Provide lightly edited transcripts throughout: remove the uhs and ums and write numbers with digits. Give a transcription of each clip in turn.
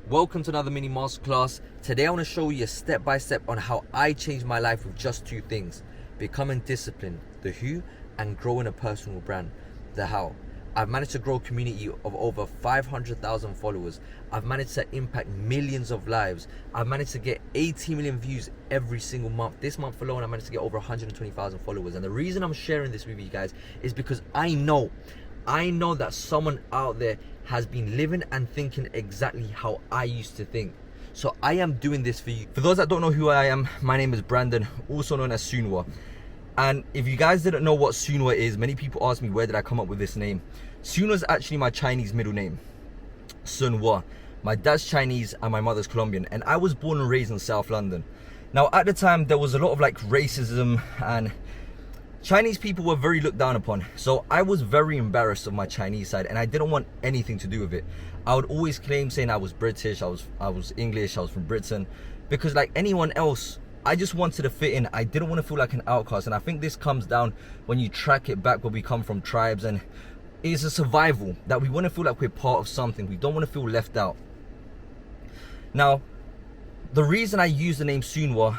Welcome to another mini masterclass. Today I want to show you a step-by-step on how I changed my life with just two things: becoming disciplined, the who, and growing a personal brand, the how. I've managed to grow a community of over 500,000 followers. I've managed to impact millions of lives. I've managed to get 80 million views every single month. This month alone, I managed to get over 120,000 followers. And the reason I'm sharing this with you guys is because I know that someone out there has been living and thinking exactly how I used to think. So I am doing this for you. For those that don't know who I am, my name is Brandon, also known as Sunwa. And if you guys didn't know what Sunwa is, many people ask me where did I come up with this name. Sunwa is actually my Chinese middle name, Sunwa. My dad's Chinese and my mother's Colombian, and I was born and raised in South London. Now at the time there was a lot of racism, and Chinese people were very looked down upon. So I was very embarrassed of my Chinese side, and I didn't want anything to do with it. I would always claim saying I was British, I was English, I was from Britain, because like anyone else, I just wanted to fit in. I didn't want to feel like an outcast. And I think this comes down when you track it back where we come from, tribes, and it's a survival that we want to feel like we're part of something. We don't want to feel left out. Now, the reason I use the name Sunwa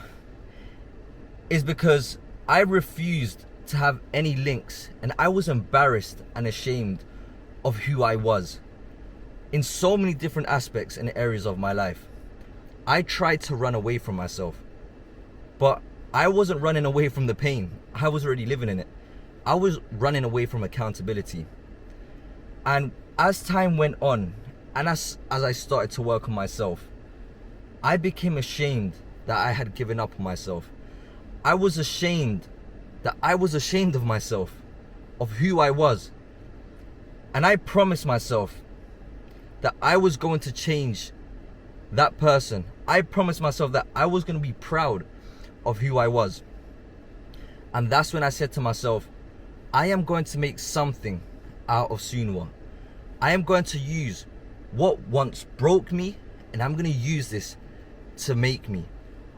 is because I refused to have any links, and I was embarrassed and ashamed of who I was in so many different aspects and areas of my life. I tried to run away from myself, but I wasn't running away from the pain. I was already living in it. I was running away from accountability. And as time went on, and as I started to work on myself, I became ashamed that I had given up on myself. I was ashamed that I was ashamed of myself, of who I was. And I promised myself that I was going to change that person. I promised myself that I was going to be proud of who I was. And that's when I said to myself, I am going to make something out of Sunwa. I am going to use what once broke me, and I'm going to use this to make me.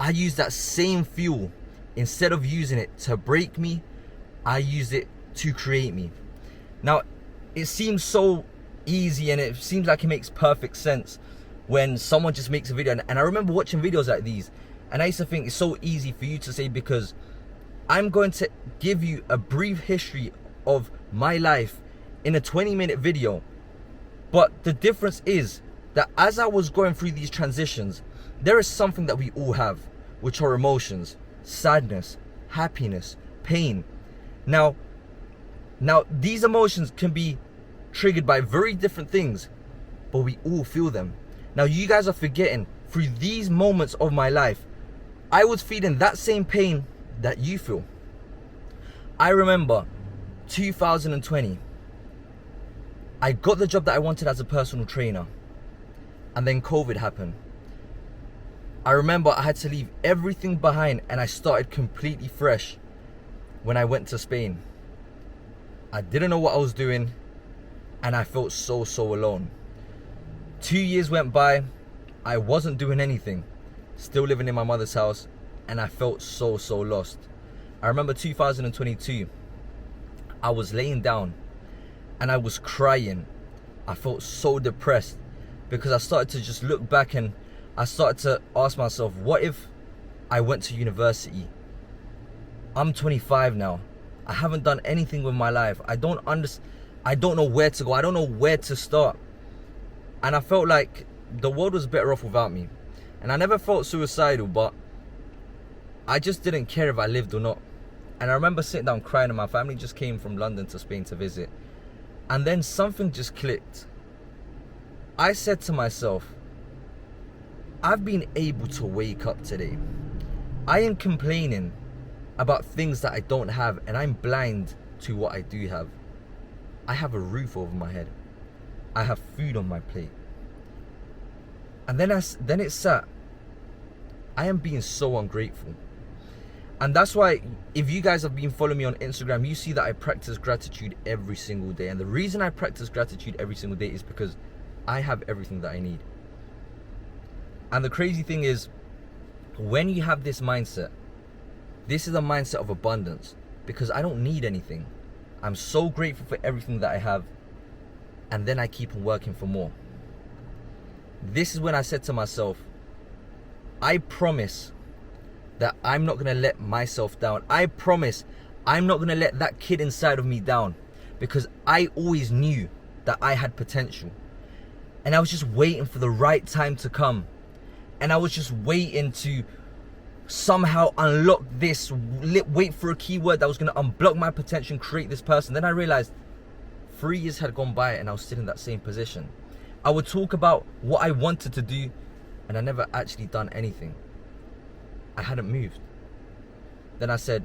I use that same fuel. Instead of using it to break me, I use it to create me. Now, it seems so easy, and it seems like it makes perfect sense when someone just makes a video. And I remember watching videos like these, and I used to think it's so easy for you to say, because I'm going to give you a brief history of my life in a 20-minute video. But the difference is that as I was going through these transitions, there is something that we all have, which are emotions: sadness, happiness, pain. Now these emotions can be triggered by very different things, but we all feel them. Now you guys are forgetting, through these moments of my life, I was feeling that same pain that you feel. I remember 2020, I got the job that I wanted as a personal trainer, and then COVID happened. I remember I had to leave everything behind, and I started completely fresh when I went to Spain. I didn't know what I was doing, and I felt so alone. 2 years went by, I wasn't doing anything, still living in my mother's house, and I felt so lost. I remember 2022, I was laying down and I was crying. I felt so depressed because I started to just look back, and I started to ask myself, what if I went to university? I'm 25 now. I haven't done anything with my life. I don't know where to go. I don't know where to start. And I felt like the world was better off without me. And I never felt suicidal, but I just didn't care if I lived or not. And I remember sitting down crying, and my family just came from London to Spain to visit. And then something just clicked. I said to myself, I've been able to wake up today. I am complaining about things that I don't have, and I'm blind to what I do have. I have a roof over my head. I have food on my plate. And then it sat. I am being so ungrateful. And that's why, if you guys have been following me on Instagram, you see that I practice gratitude every single day. And the reason I practice gratitude every single day is because I have everything that I need. And the crazy thing is, when you have this mindset, this is a mindset of abundance, because I don't need anything. I'm so grateful for everything that I have, and then I keep on working for more. this is when I said to myself, I promise that I'm not going to let myself down. I promise I'm not going to let that kid inside of me down, because I always knew that I had potential. And I was just waiting for the right time to come. And I was just waiting to somehow unlock this, wait for a keyword that was going to unblock my potential and create this person. Then I realized 3 years had gone by and I was still in that same position. I would talk about what I wanted to do and I never actually done anything. I hadn't moved. Then I said,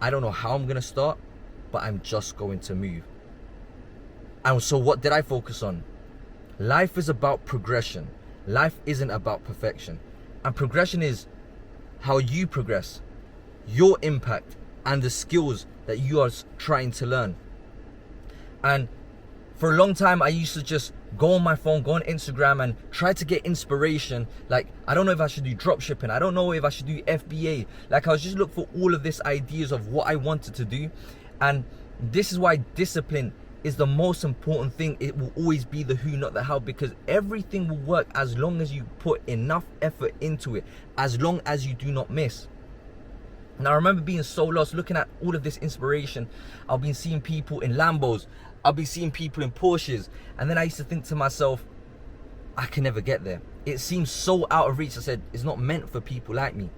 I don't know how I'm going to start, but I'm just going to move. And so what did I focus on? Life is about progression. Life isn't about perfection. And progression is how you progress, your impact, and the skills that you are trying to learn. And for a long time, I used to just go on my phone, go on Instagram and try to get inspiration. Like, I don't know if I should do dropshipping. I don't know if I should do FBA. Like, I was just looking for all of these ideas of what I wanted to do. And this is why discipline is the most important thing. It will always be the who, not the how, because everything will work as long as you put enough effort into it, as long as you do not miss. And I remember being so lost, looking at all of this inspiration. I've been seeing people in Lambos, I'll be seeing people in Porsches, and then I used to think to myself, I can never get there. It seems so out of reach. I said, it's not meant for people like me.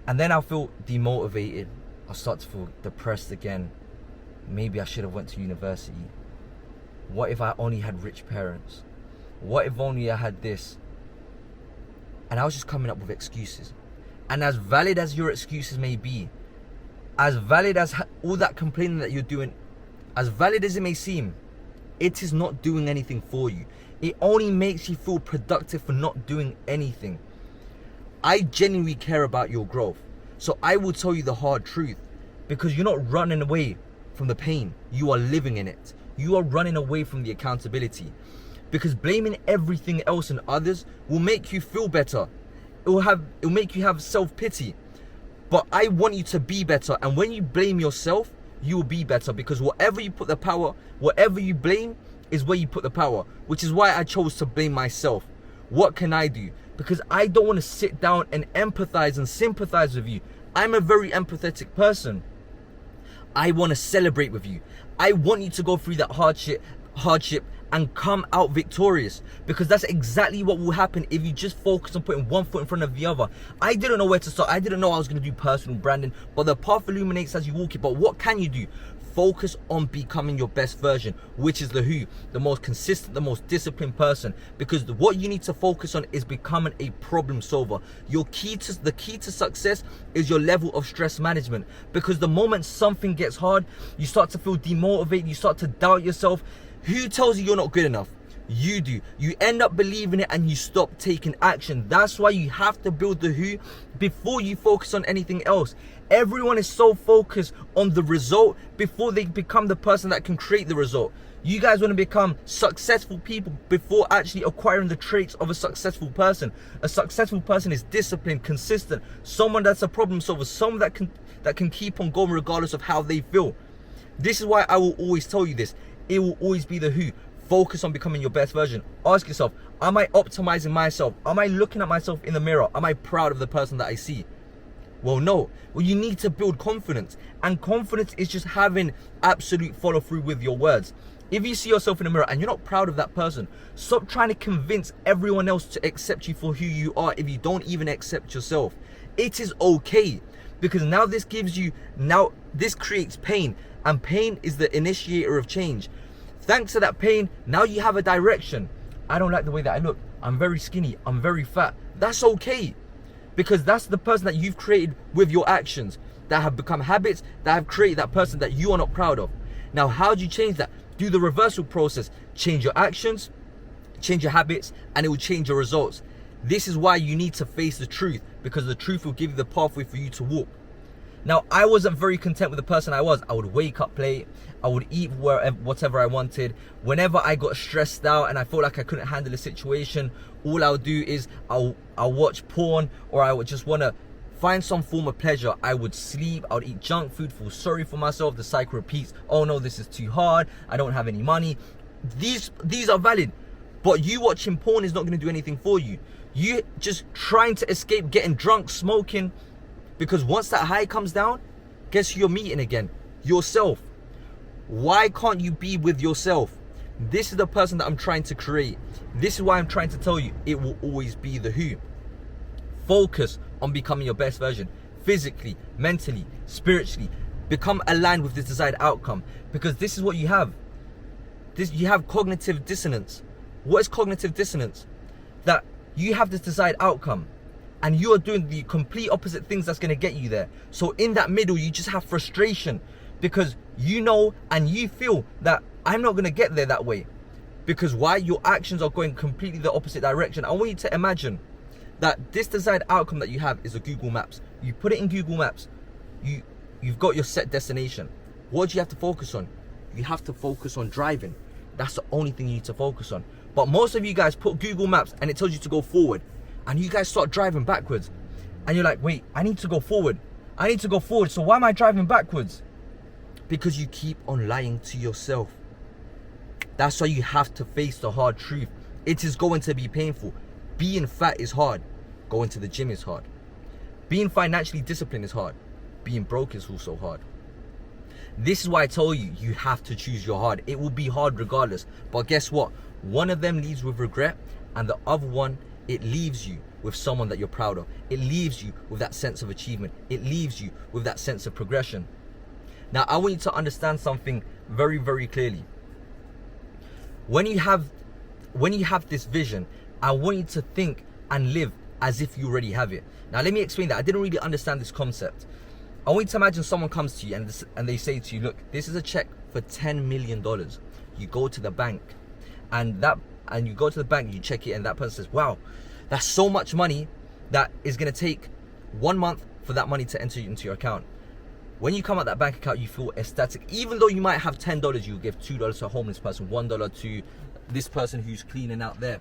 And then I'll feel demotivated. I'll start to feel depressed again. Maybe I should have went to university. What if I only had rich parents? What if only I had this? And I was just coming up with excuses. And as valid as your excuses may be, as valid as all that complaining that you're doing, as valid as it may seem, it is not doing anything for you. It only makes you feel productive for not doing anything. I genuinely care about your growth. So I will tell you the hard truth, because you're not running away from the pain. You are living in it. You are running away from the accountability, because blaming everything else and others will make you feel better. It will make you have self-pity. But I want you to be better, and when you blame yourself, you will be better, because whatever you put the power, whatever you blame is where you put the power, which is why I chose to blame myself. What can I do? Because I don't want to sit down and empathize and sympathize with you. I'm a very empathetic person. I want to celebrate with you. I want you to go through that hardship and come out victorious, because that's exactly what will happen if you just focus on putting one foot in front of the other. I didn't know where to start. I didn't know I was going to do personal branding, but the path illuminates as you walk it. But what can you do? Focus on becoming your best version, which is the who, the most consistent, the most disciplined person, because what you need to focus on is becoming a problem solver. The key to success is your level of stress management, because the moment something gets hard, you start to feel demotivated, you start to doubt yourself. Who tells you you're not good enough? You do. You end up believing it and you stop taking action. That's why you have to build the who before you focus on anything else. Everyone is so focused on the result before they become the person that can create the result. You guys want to become successful people before actually acquiring the traits of a successful person. A successful person is disciplined, consistent, someone that's a problem solver, someone that can keep on going regardless of how they feel. This is why I will always tell you this. It will always be the who. Focus on becoming your best version. Ask yourself, am I optimizing myself? Am I looking at myself in the mirror? Am I proud of the person that I see? Well, no. Well, you need to build confidence. And confidence is just having absolute follow through with your words. If you see yourself in the mirror and you're not proud of that person, stop trying to convince everyone else to accept you for who you are if you don't even accept yourself. It is okay, because now this creates pain, and pain is the initiator of change. Thanks to that pain, now you have a direction. I don't like the way that I look. I'm very skinny. I'm very fat. That's okay, because that's the person that you've created with your actions that have become habits that have created that person that you are not proud of. Now, how do you change that? Do the reversal process. Change your actions, change your habits, and it will change your results. This is why you need to face the truth, because the truth will give you the pathway for you to walk. Now, I wasn't very content with the person I was. I would wake up late. I would eat whatever I wanted. Whenever I got stressed out and I felt like I couldn't handle the situation, all I would do is I'll watch porn, or I would just want to find some form of pleasure. I would sleep. I would eat junk food, feel sorry for myself. The cycle repeats. Oh no, this is too hard. I don't have any money. These are valid. But you watching porn is not going to do anything for you. You just trying to escape getting drunk, smoking, because once that high comes down, guess who you're meeting again? Yourself. Why can't you be with yourself? This is the person that I'm trying to create. This is why I'm trying to tell you it will always be the who. Focus on becoming your best version, physically, mentally, spiritually. Become aligned with this desired outcome, because this is what you have. You have cognitive dissonance. What is cognitive dissonance? That you have this desired outcome and you are doing the complete opposite things that's going to get you there. So in that middle, you just have frustration, because you know and you feel that I'm not going to get there that way. Because why? Your actions are going completely the opposite direction. I want you to imagine that this desired outcome that you have is a Google Maps. You put it in Google Maps. You've got your set destination. What do you have to focus on? You have to focus on driving. That's the only thing you need to focus on. But most of you guys put Google Maps and it tells you to go forward, and you guys start driving backwards, and you're like, wait, I need to go forward. I need to go forward. So why am I driving backwards? Because you keep on lying to yourself. That's why you have to face the hard truth. It is going to be painful. Being fat is hard. Going to the gym is hard. Being financially disciplined is hard. Being broke is also hard. This is why I told you, you have to choose your hard. It will be hard regardless. But guess what? One of them leaves with regret, and the other one, it leaves you with someone that you're proud of. It leaves you with that sense of achievement. It leaves you with that sense of progression. Now, I want you to understand something very, very clearly. When you have this vision, I want you to think and live as if you already have it. Now, let me explain that. I didn't really understand this concept. I want you to imagine someone comes to you and they say to you, look, this is a check for $10 million. You go to the bank and you go to the bank, you check it, and that person says, wow, that's so much money that is going to take 1 month for that money to enter into your account. When you come out that bank account, you feel ecstatic. Even though you might have $10, you give $2 to a homeless person, $1 to this person who's cleaning out there.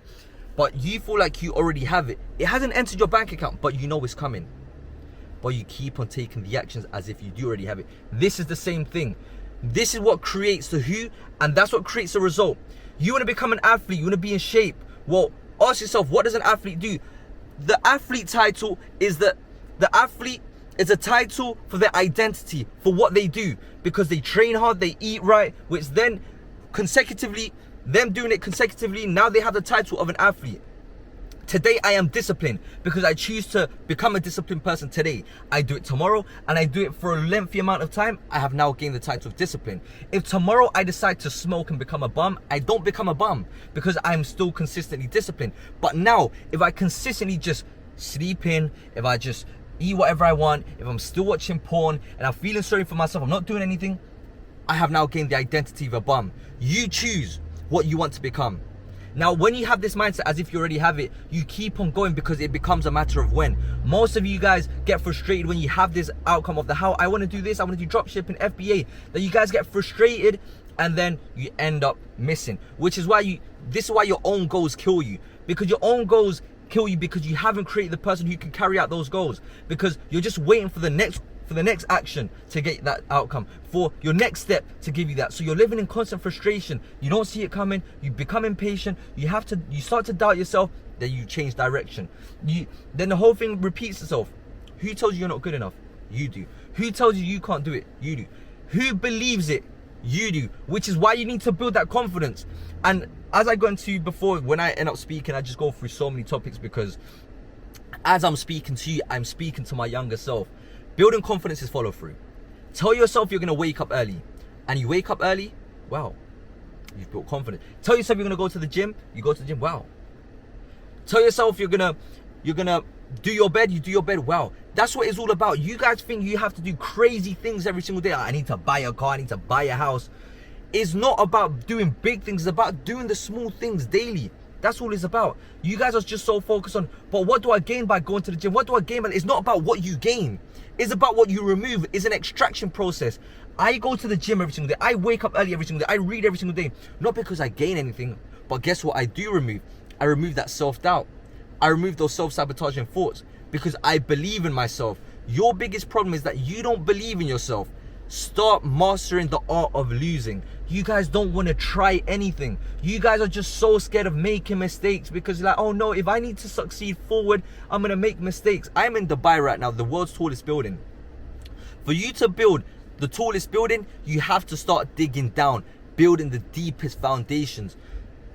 But you feel like you already have it. It hasn't entered your bank account, but you know it's coming. But you keep on taking the actions as if you do already have it. This is the same thing. This is what creates the who, and that's what creates the result. You want to become an athlete, you want to be in shape. Well, ask yourself, what does an athlete do? The athlete title is the athlete is a title for their identity, for what they do, because they train hard, they eat right, which then consecutively, them doing it consecutively, now they have the title of an athlete. Today I am disciplined because I choose to become a disciplined person today. I do it tomorrow and I do it for a lengthy amount of time. I have now gained the title of discipline. If tomorrow I decide to smoke and become a bum, I don't become a bum because I'm still consistently disciplined. But now, if I consistently just sleep in, if I just eat whatever I want, if I'm still watching porn and I'm feeling sorry for myself, I'm not doing anything, I have now gained the identity of a bum. You choose what you want to become. Now, when you have this mindset as if you already have it, you keep on going because it becomes a matter of when. Most of you guys get frustrated when you have this outcome of the how. I want to do this, I want to do dropshipping, FBA. That you guys get frustrated and then you end up missing. Which is why this is why your own goals kill you. Because your own goals kill you because you haven't created the person who can carry out those goals. Because you're just waiting for the next action to get that outcome, for your next step to give you that. So you're living in constant frustration. You don't see it coming. You become impatient. You start to doubt yourself. Then you change direction. Then the whole thing repeats itself. Who told you you're not good enough? You do. Who tells you you can't do it? You do. Who believes it? You do. Which is why you need to build that confidence. And as I got into before, when I end up speaking, I just go through so many topics because as I'm speaking to you, I'm speaking to my younger self. Building confidence is follow through. Tell yourself you're going to wake up early. And you wake up early, wow, you've built confidence. Tell yourself you're going to go to the gym, you go to the gym, wow. Tell yourself you're going to do your bed, you do your bed, wow. That's what it's all about. You guys think you have to do crazy things every single day. I need to buy a car, I need to buy a house. It's not about doing big things, it's about doing the small things daily. That's all it's about. You guys are just so focused on, but what do I gain by going to the gym? What do I gain by? It's not about what you gain. It's about what you remove. It's an extraction process. I go to the gym every single day. I wake up early every single day. I read every single day. Not because I gain anything, but guess what I do remove? I remove that self-doubt. I remove those self-sabotaging thoughts because I believe in myself. Your biggest problem is that you don't believe in yourself. Start mastering the art of losing. You guys don't want to try anything. You guys are just so scared of making mistakes because you're like, oh no, if I need to succeed forward, I'm going to make mistakes. I'm in Dubai right now, the world's tallest building. For you to build the tallest building, you have to start digging down, building the deepest foundations.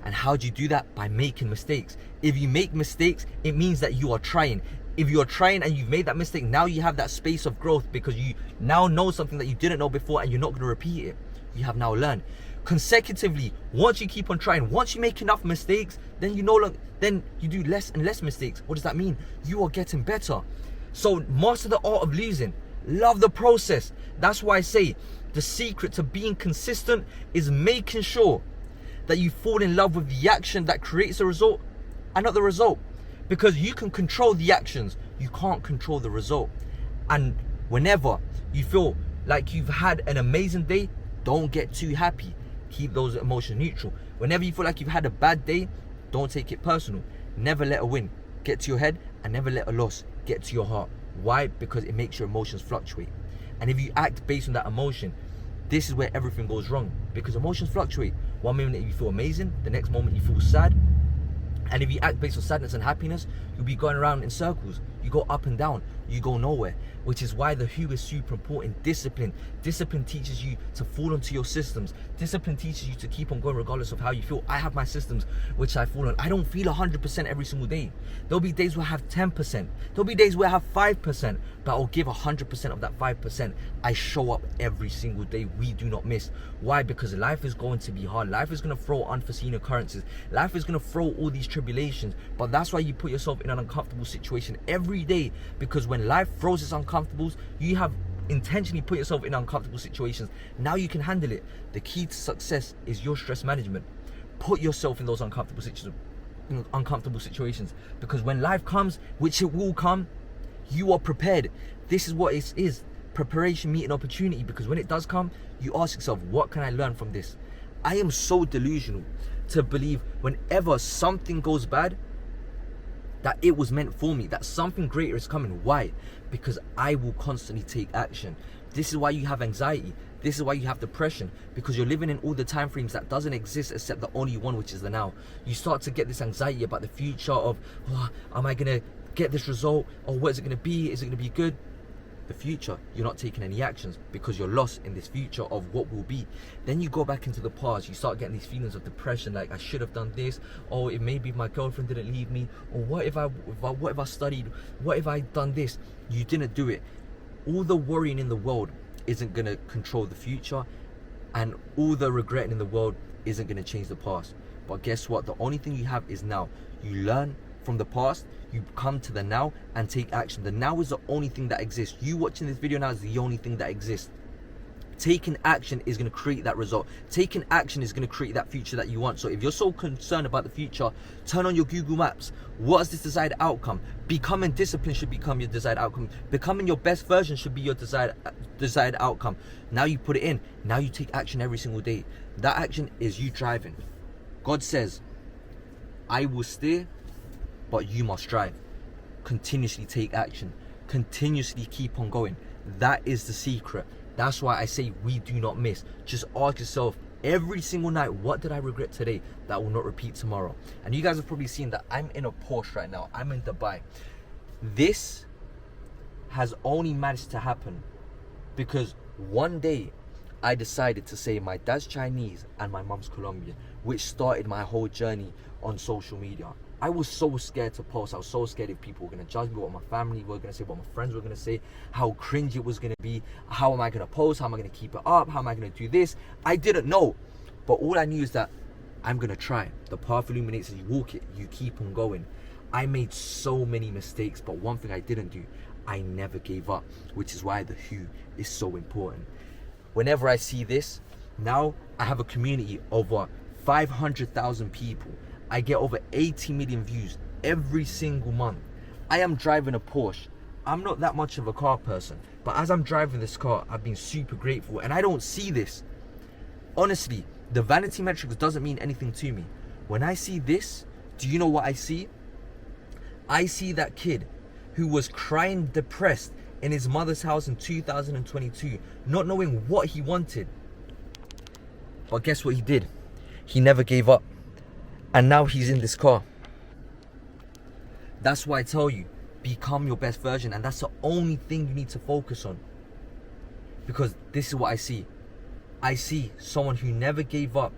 And how do you do that? By making mistakes. If you make mistakes, it means that you are trying. If you're trying and you've made that mistake, now you have that space of growth because you now know something that you didn't know before and you're not going to repeat it. You have now learned. Consecutively, once you keep on trying, once you make enough mistakes, then then you do less and less mistakes. What does that mean? You are getting better. So master the art of losing. Love the process. That's why I say the secret to being consistent is making sure that you fall in love with the action that creates a result and not the result. Because you can control the actions, you can't control the result. And whenever you feel like you've had an amazing day, don't get too happy. Keep those emotions neutral. Whenever you feel like you've had a bad day, don't take it personal. Never let a win get to your head, and never let a loss get to your heart. Why? Because it makes your emotions fluctuate. And if you act based on that emotion, this is where everything goes wrong. Because emotions fluctuate. One minute you feel amazing, the next moment you feel sad. And if you act based on sadness and happiness, you'll be going around in circles. You go up and down, you go nowhere. Which is why the who is super important. Discipline. Discipline teaches you to fall onto your systems. Discipline teaches you to keep on going regardless of how you feel. I have my systems which I fall on. I don't feel 100% every single day. There'll be days where I have 10%. There'll be days where I have 5%. But I'll give 100% of that 5%. I show up every single day. We do not miss. Why? Because life is going to be hard. Life is going to throw unforeseen occurrences. Life is going to throw all these tribulations. But that's why you put yourself in an uncomfortable situation every day. Because when life throws its uncomfortables, you have intentionally put yourself in uncomfortable situations. Now you can handle it. The key to success is your stress management. Put yourself in those uncomfortable situations, because when life comes, which it will come, you are prepared. This is what it is. Preparation meeting opportunity, because when it does come, you ask yourself, what can I learn from this? I am so delusional to believe whenever something goes bad, that it was meant for me, that something greater is coming. Why? Because I will constantly take action. This is why you have anxiety. This is why you have depression, because you're living in all the time frames that doesn't exist except the only one, which is the now. You start to get this anxiety about the future of, oh, am I gonna get this result? Or what is it gonna be? Is it gonna be good? The future, you're not taking any actions because you're lost in this future of what will be. Then you go back into the past, you start getting these feelings of depression, like I should have done this, or if maybe my girlfriend didn't leave me, or what if I studied, what if I done this? You didn't do it. All the worrying in the world isn't going to control the future, and all the regretting in the world isn't going to change the past. But guess what? The only thing you have is now. You learn from the past, you come to the now and take action. The now is the only thing that exists. You watching this video now is the only thing that exists. Taking action is going to create that result. Taking action is going to create that future that you want. So if you're so concerned about the future, turn on your Google Maps. What is this desired outcome? Becoming disciplined should become your desired outcome. Becoming your best version should be your desired outcome. Now you put it in. Now you take action every single day. That action is you driving. God says, I will steer, but you must drive. Continuously take action. Continuously keep on going. That is the secret. That's why I say we do not miss. Just ask yourself every single night, what did I regret today that will not repeat tomorrow? And you guys have probably seen that I'm in a Porsche right now. I'm in Dubai. This has only managed to happen because one day I decided to say my dad's Chinese and my mom's Colombian, which started my whole journey on social media. I was so scared to post. I was so scared if people were going to judge me, what my family were going to say, what my friends were going to say, how cringe it was going to be, how am I going to post, how am I going to keep it up, how am I going to do this? I didn't know. But all I knew is that I'm going to try. The path illuminates as you walk it. You keep on going. I made so many mistakes, but one thing I didn't do, I never gave up, which is why the who is so important. Whenever I see this, now I have a community of over 500,000 people. I get over 80 million views every single month. I am driving a Porsche. I'm not that much of a car person, but as I'm driving this car, I've been super grateful, and I don't see this. Honestly, the vanity metrics doesn't mean anything to me. When I see this, do you know what I see? I see that kid who was crying depressed in his mother's house in 2022, not knowing what he wanted. But guess what he did? He never gave up. And now he's in this car. That's why I tell you, become your best version. And that's the only thing you need to focus on. Because this is what I see. I see someone who never gave up,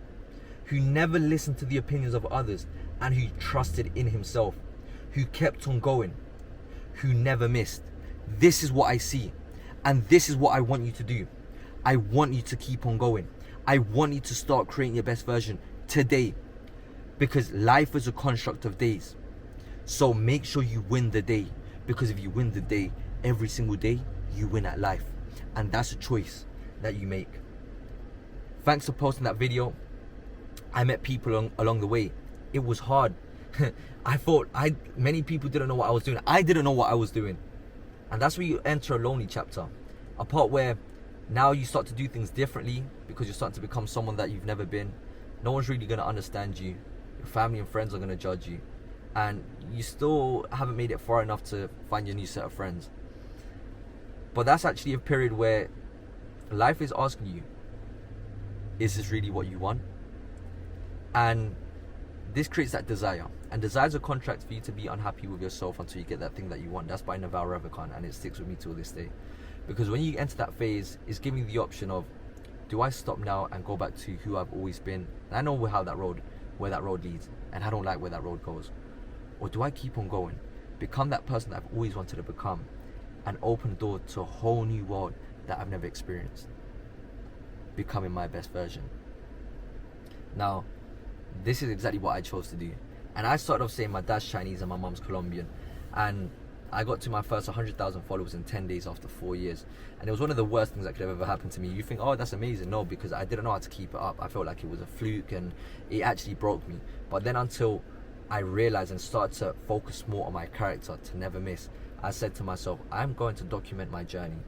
who never listened to the opinions of others, and who trusted in himself, who kept on going, who never missed. This is what I see. And this is what I want you to do. I want you to keep on going. I want you to start creating your best version today. Because life is a construct of days. So make sure you win the day. Because if you win the day, every single day, you win at life. And that's a choice that you make. Thanks for posting that video. I met people along the way. It was hard. I thought many people didn't know what I was doing. I didn't know what I was doing. And that's where you enter a lonely chapter. A part where now you start to do things differently because you're starting to become someone that you've never been. No one's really going to understand you. Your family and friends are going to judge you. And you still haven't made it far enough to find your new set of friends. But that's actually a period where life is asking you, is this really what you want? And this creates that desire. And desire is a contract for you to be unhappy with yourself until you get that thing that you want. That's by Naval Ravikant, and it sticks with me till this day. Because when you enter that phase, it's giving you the option of, do I stop now and go back to who I've always been? And I know where that road leads, and I don't like where that road goes. Or do I keep on going, become that person that I've always wanted to become, and open the door to a whole new world that I've never experienced, becoming my best version? Now, this is exactly what I chose to do. And I started off saying my dad's Chinese and my mom's Colombian, and I got to my first 100,000 followers in 10 days after 4 years. And it was one of the worst things that could have ever happened to me. You think, oh, that's amazing. No, because I didn't know how to keep it up. I felt like it was a fluke, and it actually broke me. But then until I realized and started to focus more on my character to never miss, I said to myself, I'm going to document my journey.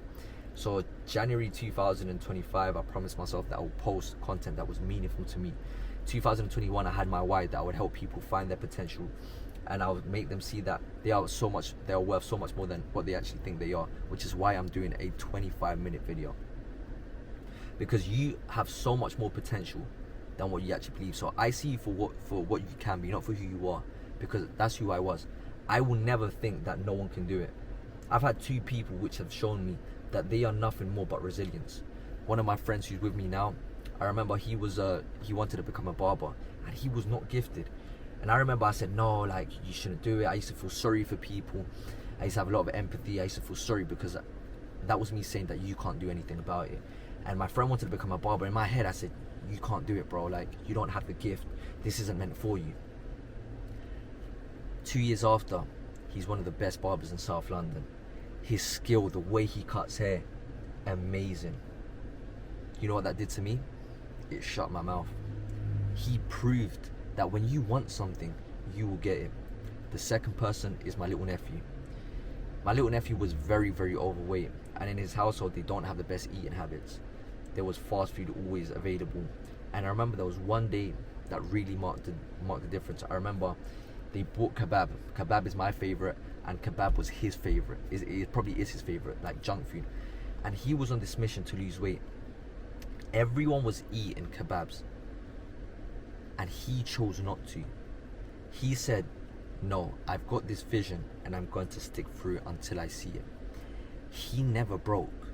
So January 2025, I promised myself that I would post content that was meaningful to me. 2021, I had my why, that I would help people find their potential, and I would make them see that they are worth so much more than what they actually think they are, which is why I'm doing a 25-minute video. Because you have so much more potential than what you actually believe. So I see you for what you can be, not for who you are, because that's who I was. I will never think that no one can do it. I've had 2 people which have shown me that they are nothing more but resilience. One of my friends who's with me now, I remember he wanted to become a barber, and he was not gifted. And I remember I said, no, like, you shouldn't do it. I used to feel sorry for people. I used to have a lot of empathy. I used to feel sorry because that was me saying that you can't do anything about it. And my friend wanted to become a barber. In my head, I said, you can't do it, bro. Like, you don't have the gift. This isn't meant for you. 2 years after, he's one of the best barbers in South London. His skill, the way he cuts hair, amazing. You know what that did to me? It shut my mouth. He proved that when you want something, you will get it. The second person is my little nephew. My little nephew was very, very overweight, and in his household, they don't have the best eating habits. There was fast food always available. And I remember there was one day that really marked the difference. I remember they bought kebab. Kebab is my favorite, and kebab was his favorite. It probably is his favorite, like junk food. And he was on this mission to lose weight. Everyone was eating kebabs, and he chose not to. He said, no, I've got this vision and I'm going to stick through until I see it. He never broke.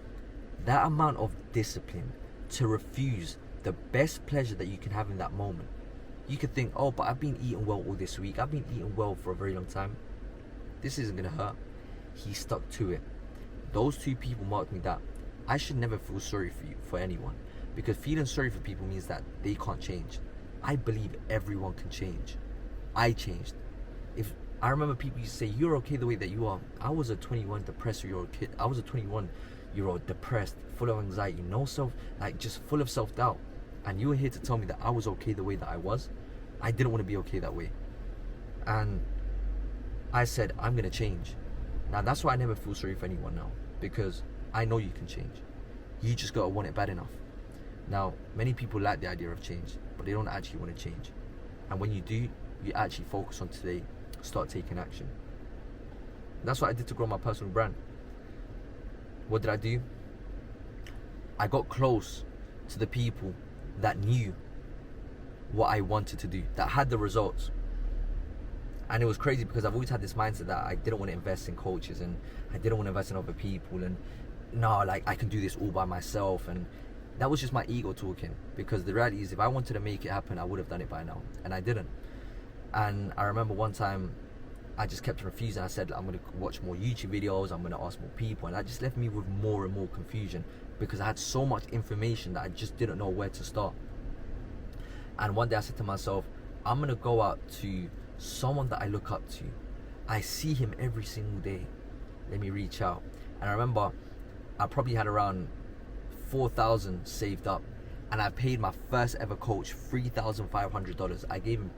That amount of discipline to refuse the best pleasure that you can have in that moment. You could think, oh, but I've been eating well all this week. I've been eating well for a very long time. This isn't going to hurt. He stuck to it. Those 2 people marked me that I should never feel sorry for anyone. Because feeling sorry for people means that they can't change. I believe everyone can change. I changed. If I remember people used to say, you're okay the way that you are. I was a 21 depressed-year-old kid. I was a 21-year-old depressed, full of anxiety, just full of self-doubt. And you were here to tell me that I was okay the way that I was. I didn't want to be okay that way. And I said, I'm going to change. Now, that's why I never feel sorry for anyone now. Because I know you can change. You just got to want it bad enough. Now, many people like the idea of change, but they don't actually want to change. And when you do, you actually focus on today, start taking action. That's what I did to grow my personal brand. what did I do? I got close to the people that knew what I wanted to do, that had the results. And it was crazy because I've always had this mindset that I didn't want to invest in coaches, and I didn't want to invest in other people, and no, like I can do this all by myself. And that was just my ego talking, because the reality is if I wanted to make it happen, I would have done it by now, and I didn't. And I remember one time I just kept refusing. I said, I'm going to watch more YouTube videos, I'm going to ask more people, and that just left me with more and more confusion because I had so much information that I just didn't know where to start. And one day I said to myself, I'm going to go out to someone that I look up to. I see him every single day. Let me reach out. And I remember I probably had around 4,000 saved up, and I paid my first ever coach $3,500. I gave him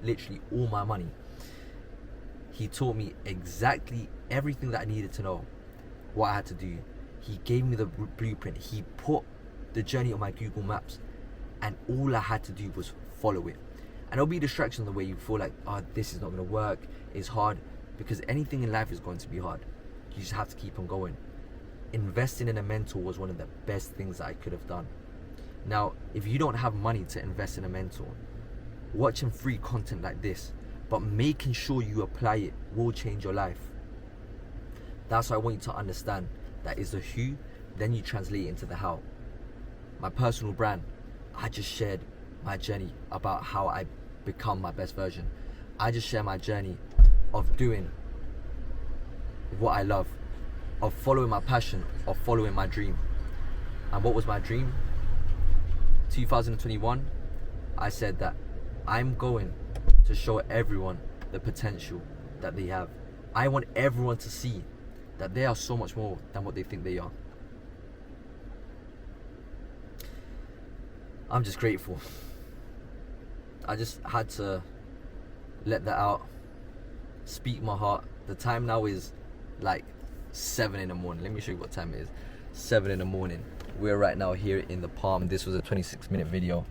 literally all my money. He taught me exactly everything that I needed to know, what I had to do. He gave me the blueprint. He put the journey on my Google Maps, and all I had to do was follow it. And there'll be distractions on the way. You feel like, oh, this is not going to work, it's hard, because anything in life is going to be hard. You just have to keep on going. Investing in a mentor was one of the best things that I could have done. Now, if you don't have money to invest in a mentor, watching free content like this, but making sure you apply it, will change your life. That's why I want you to understand that is the who, then you translate it into the how. My personal brand, I just shared my journey about how I become my best version. I just share my journey of doing what I love, of following my passion, of following my dream. And what was my dream? 2021, I said that I'm going to show everyone the potential that they have. I want everyone to see that they are so much more than what they think they are. I'm just grateful. I just had to let that out, speak my heart. The time now is like 7 in the morning. Let me show you what time it is. 7 in the morning. We're right now here in the Palm. This was a 26-minute video.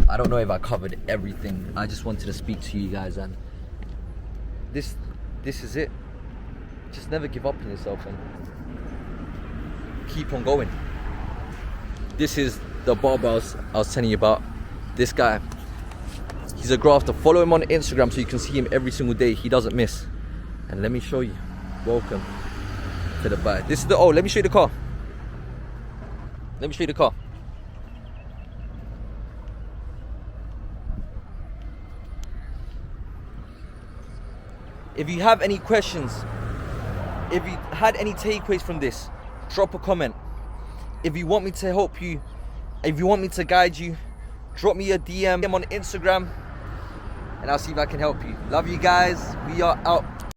I don't know if I covered everything. I just wanted to speak to you guys, and this is it. Just never give up on yourself and keep on going. This is the barbells I was telling you about. This guy, he's a grafter. Follow him on Instagram so you can see him every single day. He doesn't miss. And let me show you. Welcome to the bike. This is the, oh, let me show you the car. Let me show you the car. If you have any questions, if you had any takeaways from this, drop a comment. If you want me to help you, if you want me to guide you, drop me a DM on Instagram and I'll see if I can help you. Love you guys. We are out.